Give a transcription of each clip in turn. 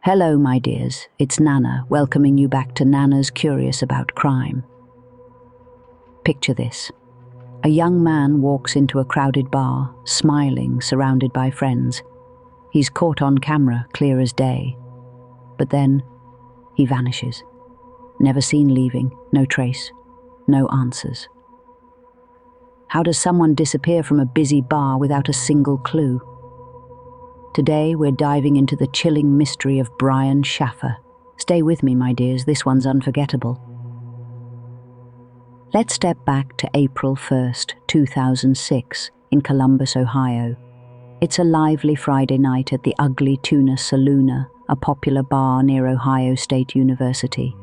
Hello, my dears. It's Nana, welcoming you back to Nana's Curious About Crime. Picture this. A young man walks into a crowded bar, smiling, surrounded by friends. He's caught on camera, clear as day. But then, he vanishes. Never seen leaving, no trace, no answers. How does someone disappear from a busy bar without a single clue? Today, we're diving into the chilling mystery of Brian Shaffer. Stay with me, my dears, this one's unforgettable. Let's step back to April 1st, 2006, in Columbus, Ohio. It's a lively Friday night at the Ugly Tuna Saloona, a popular bar near Ohio State University.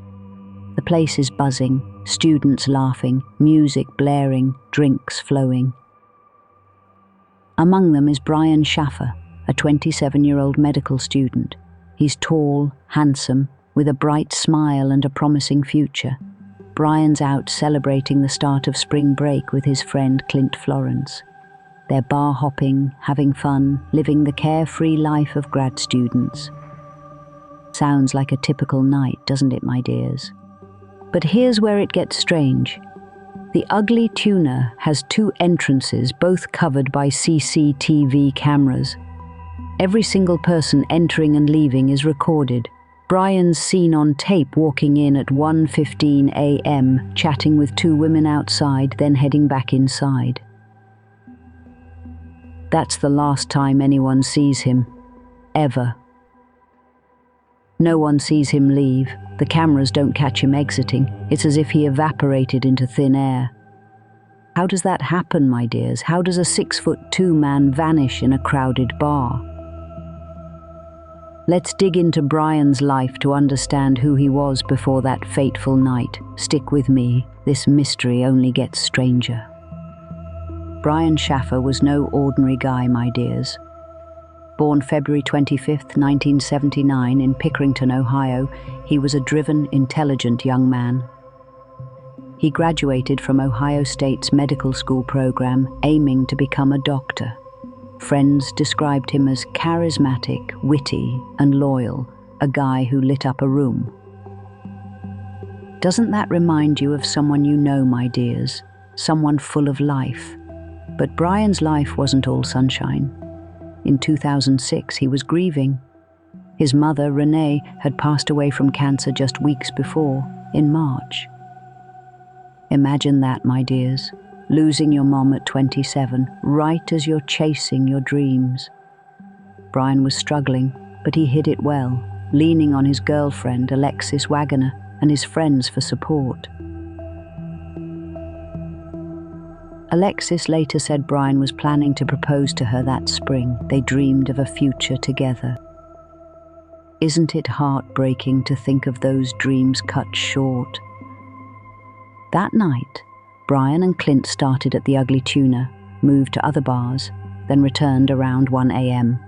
The place is buzzing, students laughing, music blaring, drinks flowing. Among them is Brian Shaffer, a 27-year-old medical student. He's tall, handsome, with a bright smile and a promising future. Brian's out celebrating the start of spring break with his friend Clint Florence. They're bar hopping, having fun, living the carefree life of grad students. Sounds like a typical night, doesn't it, my dears? But here's where it gets strange. The Ugly Tuna has two entrances, both covered by CCTV cameras. Every single person entering and leaving is recorded. Brian's seen on tape walking in at 1:15 a.m., chatting with two women outside, then heading back inside. That's the last time anyone sees him. Ever. No one sees him leave. The cameras don't catch him exiting. It's as if he evaporated into thin air. How does that happen, my dears? How does a 6'2" man vanish in a crowded bar? Let's dig into Brian's life to understand who he was before that fateful night. Stick with me, this mystery only gets stranger. Brian Shaffer was no ordinary guy, my dears. Born February 25, 1979 in Pickerington, Ohio, he was a driven, intelligent young man. He graduated from Ohio State's medical school program, aiming to become a doctor. Friends described him as charismatic, witty, and loyal, a guy who lit up a room. Doesn't that remind you of someone you know, my dears? Someone full of life. But Brian's life wasn't all sunshine. In 2006, he was grieving. His mother, Renee, had passed away from cancer just weeks before, in March. Imagine that, my dears. Losing your mom at 27, right as you're chasing your dreams. Brian was struggling, but he hid it well, leaning on his girlfriend, Alexis Wagoner, and his friends for support. Alexis later said Brian was planning to propose to her that spring. They dreamed of a future together. Isn't it heartbreaking to think of those dreams cut short? That night, Brian and Clint started at the Ugly Tuna, moved to other bars, then returned around 1 a.m.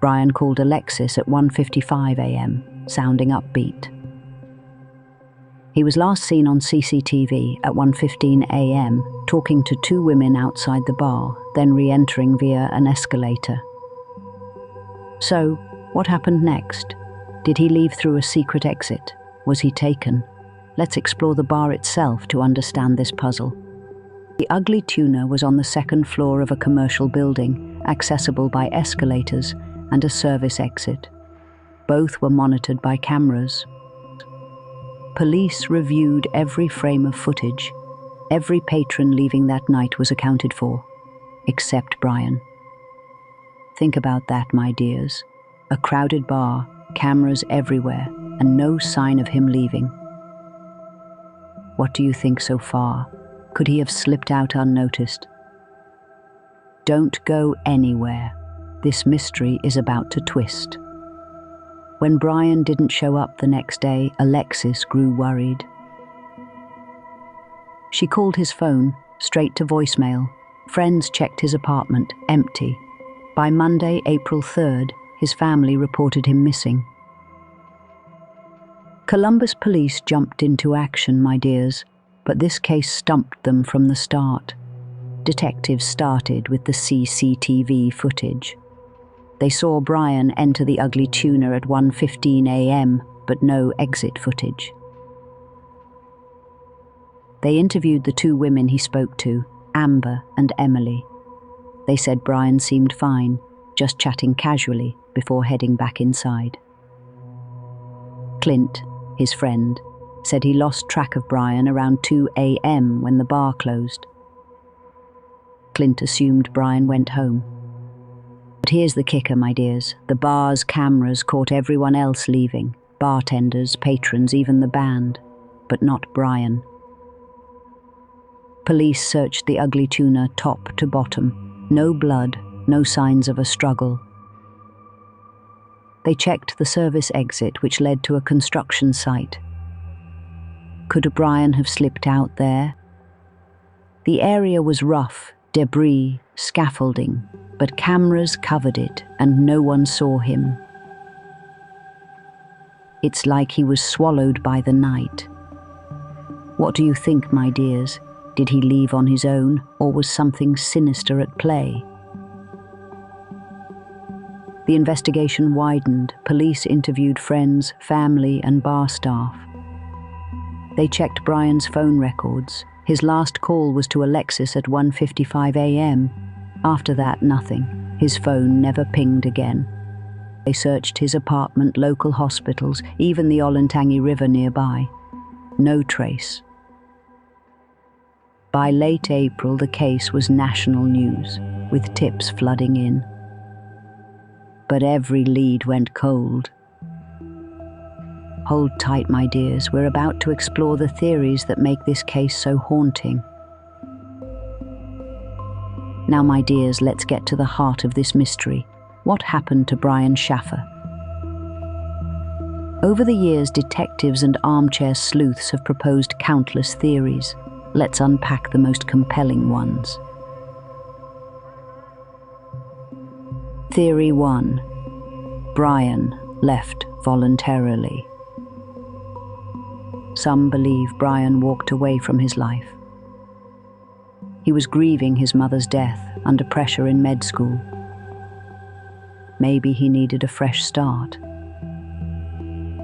Brian called Alexis at 1:55 a.m., sounding upbeat. He was last seen on CCTV at 1:15 a.m., talking to two women outside the bar, then re-entering via an escalator. So, what happened next? Did he leave through a secret exit? Was he taken? Let's explore the bar itself to understand this puzzle. The Ugly Tuna was on the second floor of a commercial building, accessible by escalators and a service exit. Both were monitored by cameras. Police reviewed every frame of footage. Every patron leaving that night was accounted for, except Brian. Think about that, my dears. A crowded bar, cameras everywhere, and no sign of him leaving. What do you think so far? Could he have slipped out unnoticed? Don't go anywhere. This mystery is about to twist. When Brian didn't show up the next day, Alexis grew worried. She called his phone, straight to voicemail. Friends checked his apartment, empty. By Monday, April 3rd, his family reported him missing. Columbus police jumped into action, my dears, but this case stumped them from the start. Detectives started with the CCTV footage. They saw Brian enter the Ugly Tuna at 1:15 a.m., but no exit footage. They interviewed the two women he spoke to, Amber and Emily. They said Brian seemed fine, just chatting casually before heading back inside. Clint, his friend, said he lost track of Brian around 2 a.m. when the bar closed. Clint assumed Brian went home. But here's the kicker, my dears. The bar's cameras caught everyone else leaving. Bartenders, patrons, even the band. But not Brian. Police searched the Ugly Tuna top to bottom. No blood, no signs of a struggle. They checked the service exit, which led to a construction site. Could Brian have slipped out there? The area was rough, debris, scaffolding, but cameras covered it and no one saw him. It's like he was swallowed by the night. What do you think, my dears? Did he leave on his own, or was something sinister at play? The investigation widened. Police interviewed friends, family, and bar staff. They checked Brian's phone records. His last call was to Alexis at 1:55 a.m. After that, nothing. His phone never pinged again. They searched his apartment, local hospitals, even the Olentangy River nearby. No trace. By late April, the case was national news, with tips flooding in. But every lead went cold. Hold tight, my dears. We're about to explore the theories that make this case so haunting. Now, my dears, let's get to the heart of this mystery. What happened to Brian Shaffer? Over the years, detectives and armchair sleuths have proposed countless theories. Let's unpack the most compelling ones. Theory 1. Brian left voluntarily. Some believe Brian walked away from his life. He was grieving his mother's death, under pressure in med school. Maybe he needed a fresh start.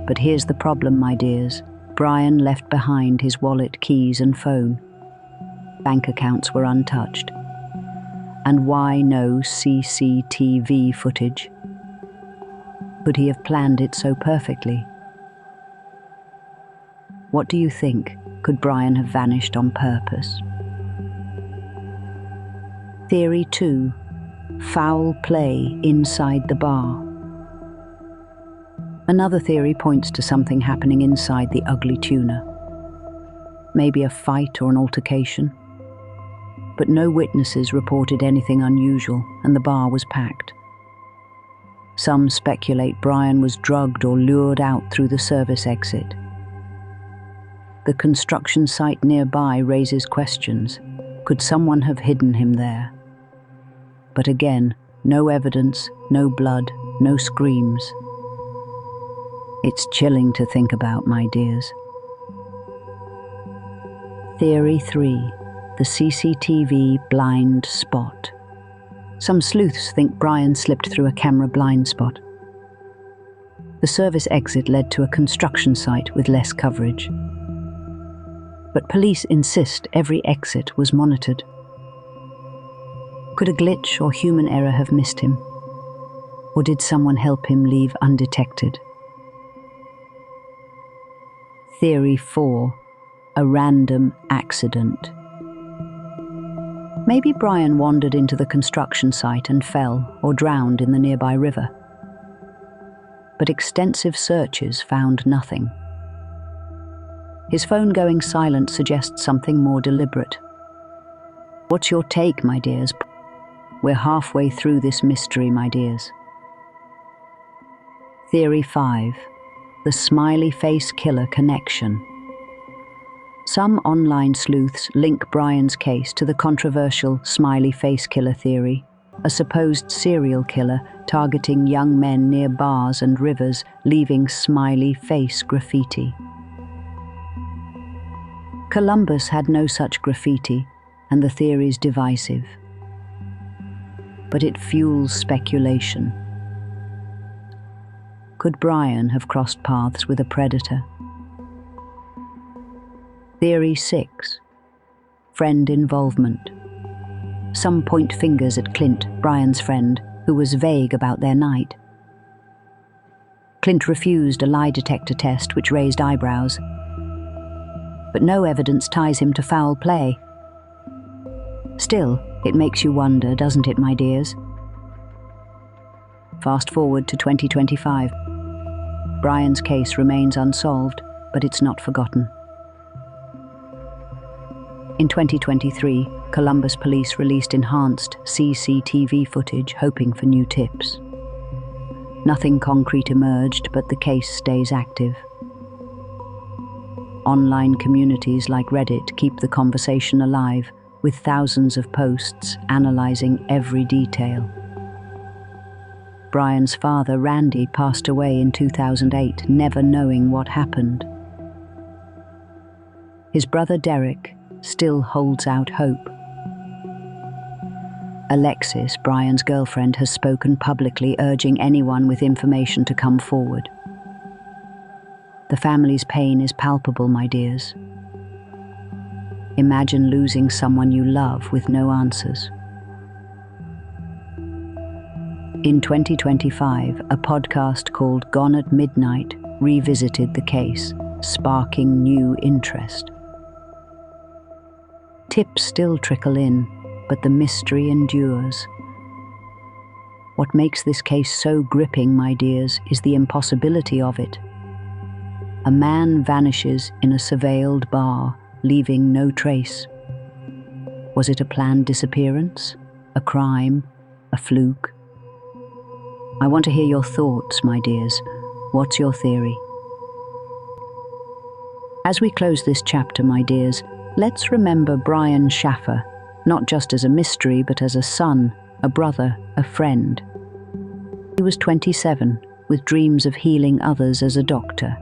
But here's the problem, my dears. Brian left behind his wallet, keys, and phone. Bank accounts were untouched. And why no CCTV footage? Could he have planned it so perfectly? What do you think? Could Brian have vanished on purpose? Theory 2. Foul play inside the bar. Another theory points to something happening inside the Ugly Tuna. Maybe a fight or an altercation. But no witnesses reported anything unusual, and the bar was packed. Some speculate Brian was drugged or lured out through the service exit. The construction site nearby raises questions. Could someone have hidden him there? But again, no evidence, no blood, no screams. It's chilling to think about, my dears. Theory 3. The CCTV blind spot. Some sleuths think Brian slipped through a camera blind spot. The service exit led to a construction site with less coverage. But police insist every exit was monitored. Could a glitch or human error have missed him? Or did someone help him leave undetected? Theory 4. A random accident. Maybe Brian wandered into the construction site and fell or drowned in the nearby river. But extensive searches found nothing. His phone going silent suggests something more deliberate. What's your take, my dears? We're halfway through this mystery, my dears. Theory 5. The smiley face killer connection. Some online sleuths link Brian's case to the controversial smiley face killer theory, a supposed serial killer targeting young men near bars and rivers, leaving smiley face graffiti. Columbus had no such graffiti, and the theory's divisive. But it fuels speculation. Could Brian have crossed paths with a predator? Theory 6. Friend involvement. Some point fingers at Clint, Brian's friend, who was vague about their night. Clint refused a lie detector test, which raised eyebrows. But no evidence ties him to foul play. Still, it makes you wonder, doesn't it, my dears? Fast forward to 2025. Brian's case remains unsolved, but it's not forgotten. In 2023, Columbus police released enhanced CCTV footage, hoping for new tips. Nothing concrete emerged, but the case stays active. Online communities like Reddit keep the conversation alive, with thousands of posts analyzing every detail. Brian's father, Randy, passed away in 2008, never knowing what happened. His brother, Derek, still holds out hope. Alexis, Brian's girlfriend, has spoken publicly, urging anyone with information to come forward. The family's pain is palpable, my dears. Imagine losing someone you love with no answers. In 2025, a podcast called Gone at Midnight revisited the case, sparking new interest. Tips still trickle in, but the mystery endures. What makes this case so gripping, my dears, is the impossibility of it. A man vanishes in a surveilled bar, leaving no trace. Was it a planned disappearance? A crime? A fluke? I want to hear your thoughts, my dears. What's your theory? As we close this chapter, my dears, let's remember Brian Shaffer, not just as a mystery, but as a son, a brother, a friend. He was 27, with dreams of healing others as a doctor.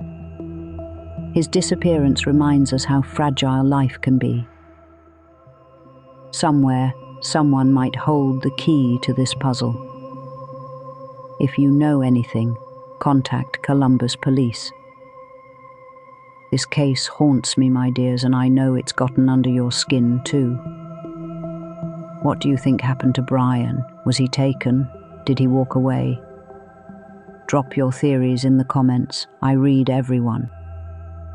His disappearance reminds us how fragile life can be. Somewhere, someone might hold the key to this puzzle. If you know anything, contact Columbus Police. This case haunts me, my dears, and I know it's gotten under your skin too. What do you think happened to Brian? Was he taken? Did he walk away? Drop your theories in the comments. I read everyone.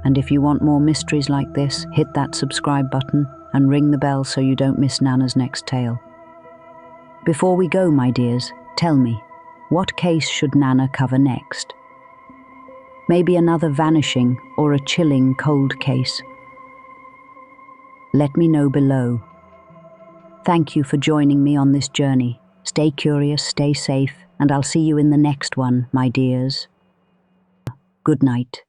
And if you want more mysteries like this, hit that subscribe button and ring the bell so you don't miss Nana's next tale. Before we go, my dears, tell me, what case should Nana cover next? Maybe another vanishing or a chilling cold case? Let me know below. Thank you for joining me on this journey. Stay curious, stay safe, and I'll see you in the next one, my dears. Good night.